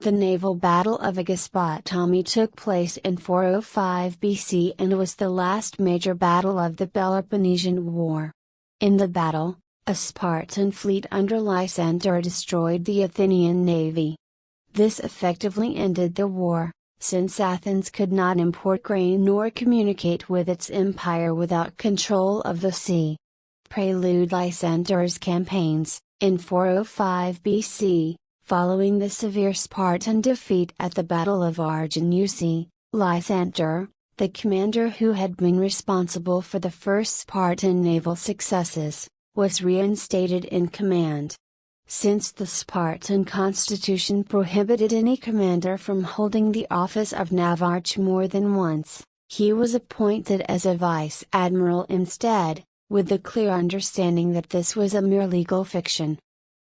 The naval Battle of Aegospotami took place in 405 BC and was the last major battle of the Peloponnesian War. In the battle, a Spartan fleet under Lysander destroyed the Athenian navy. This effectively ended the war, since Athens could not import grain nor communicate with its empire without control of the sea. Prelude. Lysander's campaigns. In 405 BC, following the severe Spartan defeat at the Battle of Arginusae, Lysander, the commander who had been responsible for the first Spartan naval successes, was reinstated in command. Since the Spartan constitution prohibited any commander from holding the office of navarch more than once, he was appointed as a vice-admiral instead, with the clear understanding that this was a mere legal fiction.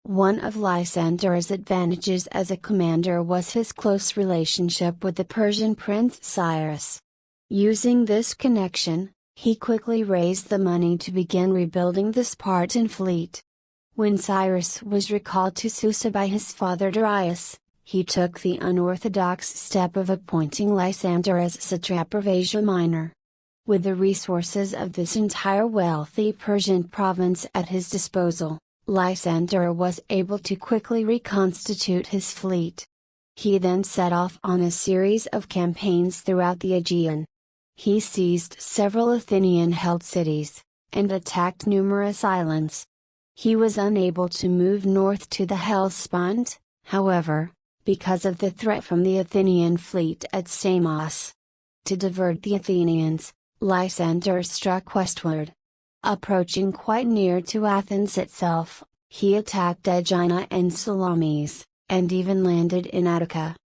One of Lysander's advantages as a commander was his close relationship with the Persian prince Cyrus. Using this connection, he quickly raised the money to begin rebuilding the Spartan fleet. When Cyrus was recalled to Susa by his father Darius, he took the unorthodox step of appointing Lysander as satrap of Asia Minor. With the resources of this entire wealthy Persian province at his disposal, Lysander was able to quickly reconstitute his fleet. He then set off on a series of campaigns throughout the Aegean. He seized several Athenian-held cities, and attacked numerous islands. He was unable to move north to the Hellespont, however, because of the threat from the Athenian fleet at Samos. To divert the Athenians, Lysander struck westward. Approaching quite near to Athens itself, he attacked Aegina and Salamis, and even landed in Attica.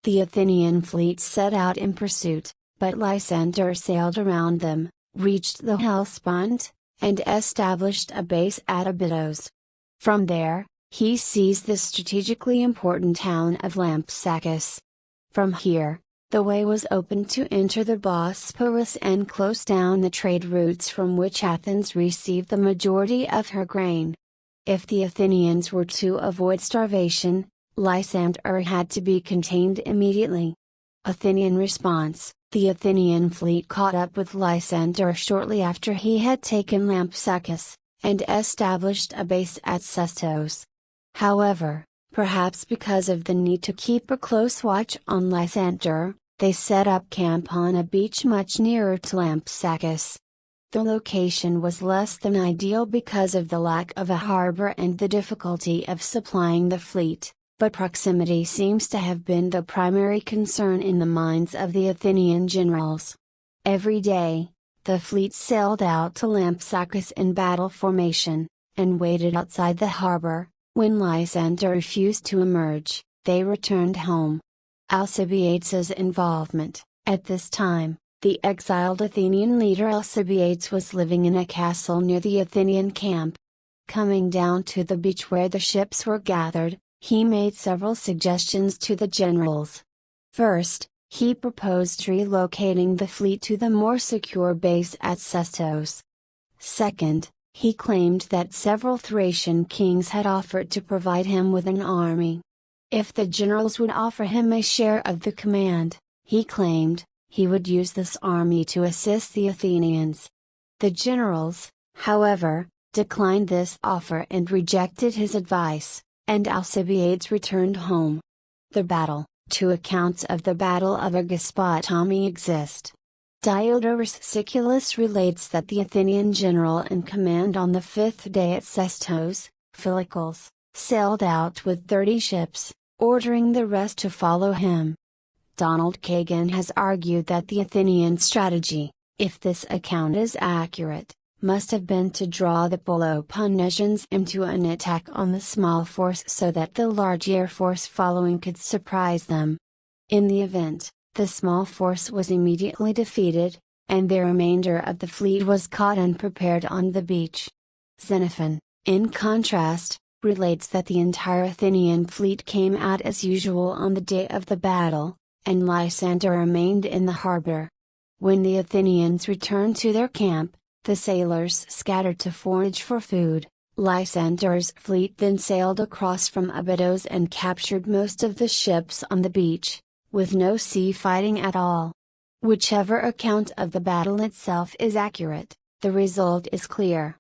The Athenian fleet set out in pursuit, but Lysander sailed around them, reached the Hellespont, and established a base at Abydos. From there, he seized the strategically important town of Lampsacus. From here, the way was open to enter the Bosporus and close down the trade routes from which Athens received the majority of her grain. If the Athenians were to avoid starvation, Lysander had to be contained immediately. Athenian response. The Athenian fleet caught up with Lysander shortly after he had taken Lampsacus, and established a base at Sestos. However, perhaps because of the need to keep a close watch on Lysander, they set up camp on a beach much nearer to Lampsacus. The location was less than ideal because of the lack of a harbor and the difficulty of supplying the fleet, but proximity seems to have been the primary concern in the minds of the Athenian generals. Every day, the fleet sailed out to Lampsacus in battle formation, and waited outside the harbor. When Lysander refused to emerge, they returned home. Alcibiades's involvement. At this time, the exiled Athenian leader Alcibiades was living in a castle near the Athenian camp. Coming down to the beach where the ships were gathered, he made several suggestions to the generals. First, he proposed relocating the fleet to the more secure base at Sestos. Second, he claimed that several Thracian kings had offered to provide him with an army. If the generals would offer him a share of the command, he claimed, he would use this army to assist the Athenians. The generals, however, declined this offer and rejected his advice, and Alcibiades returned home. The battle. Two accounts of the Battle of Aegospotami exist. Diodorus Siculus relates that the Athenian general in command on the fifth day at Sestos, Philocles, sailed out with 30 ships, ordering the rest to follow him. Donald Kagan has argued that the Athenian strategy, if this account is accurate, must have been to draw the Peloponnesians into an attack on the small force so that the large air force following could surprise them. In the event, the small force was immediately defeated, and the remainder of the fleet was caught unprepared on the beach. Xenophon, in contrast, relates that the entire Athenian fleet came out as usual on the day of the battle, and Lysander remained in the harbor. When the Athenians returned to their camp, the sailors scattered to forage for food. Lysander's fleet then sailed across from Abydos and captured most of the ships on the beach, with no sea fighting at all. Whichever account of the battle itself is accurate, the result is clear.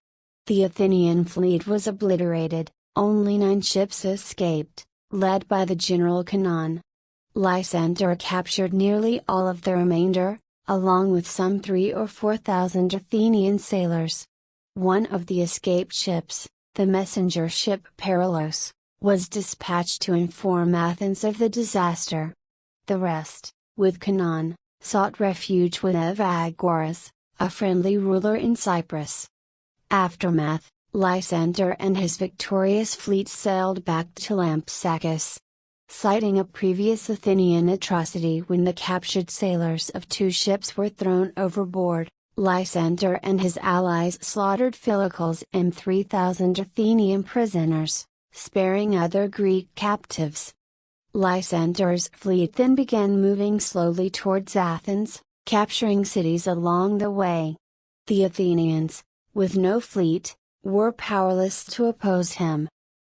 The Athenian fleet was obliterated, only 9 ships escaped, led by the general Canaan. Lysander captured nearly all of the remainder, along with some 3,000 or 4,000 Athenian sailors. One of the escaped ships, the messenger ship Perilos, was dispatched to inform Athens of the disaster. The rest, with Canaan, sought refuge with Anaxagoras, a friendly ruler in Cyprus. Aftermath: Lysander and his victorious fleet sailed back to Lampsacus. Citing a previous Athenian atrocity when the captured sailors of 2 ships were thrown overboard, Lysander and his allies slaughtered Philocles and 3,000 Athenian prisoners, sparing other Greek captives. Lysander's fleet then began moving slowly towards Athens, capturing cities along the way. The Athenians, with no fleet, were powerless to oppose him.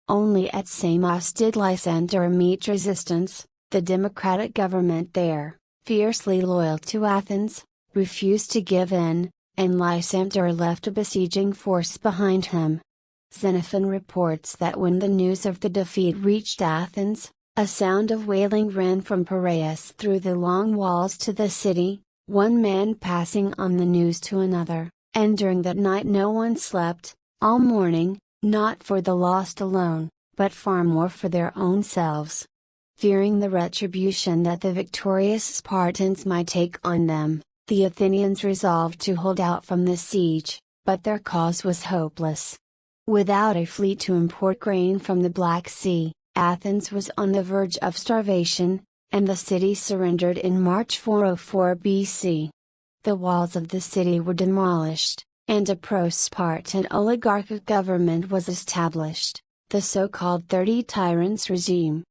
Only at Samos did Lysander meet resistance. The democratic government there, fiercely loyal to Athens, refused to give in, and Lysander left a besieging force behind him. Xenophon reports that when the news of the defeat reached Athens, a sound of wailing ran from Piraeus through the long walls to the city, one man passing on the news to another, and during that night no one slept, all morning, not for the lost alone, but far more for their own selves. Fearing the retribution that the victorious Spartans might take on them, the Athenians resolved to hold out from the siege, but their cause was hopeless. Without a fleet to import grain from the Black Sea, Athens was on the verge of starvation, and the city surrendered in March 404 BC. The walls of the city were demolished, and a pro-Spartan oligarchic government was established, the so-called 30 Tyrants regime.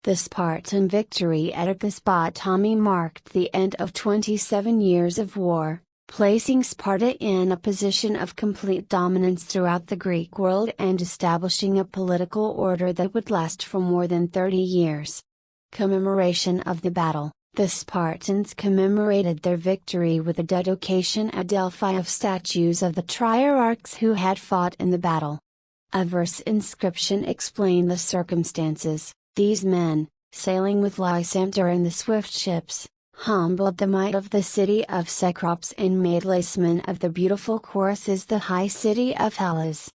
The Spartan victory at Aegospotami marked the end of 27 years of war, placing Sparta in a position of complete dominance throughout the Greek world and establishing a political order that would last for more than 30 years. Commemoration of the battle: the Spartans commemorated their victory with a dedication at Delphi of statues of the triarchs who had fought in the battle. A verse inscription explained the circumstances. These men, sailing with Lysander in the swift ships, humbled the might of the city of Cyprus and made Lysander of the beautiful Chorus the high city of Hellas.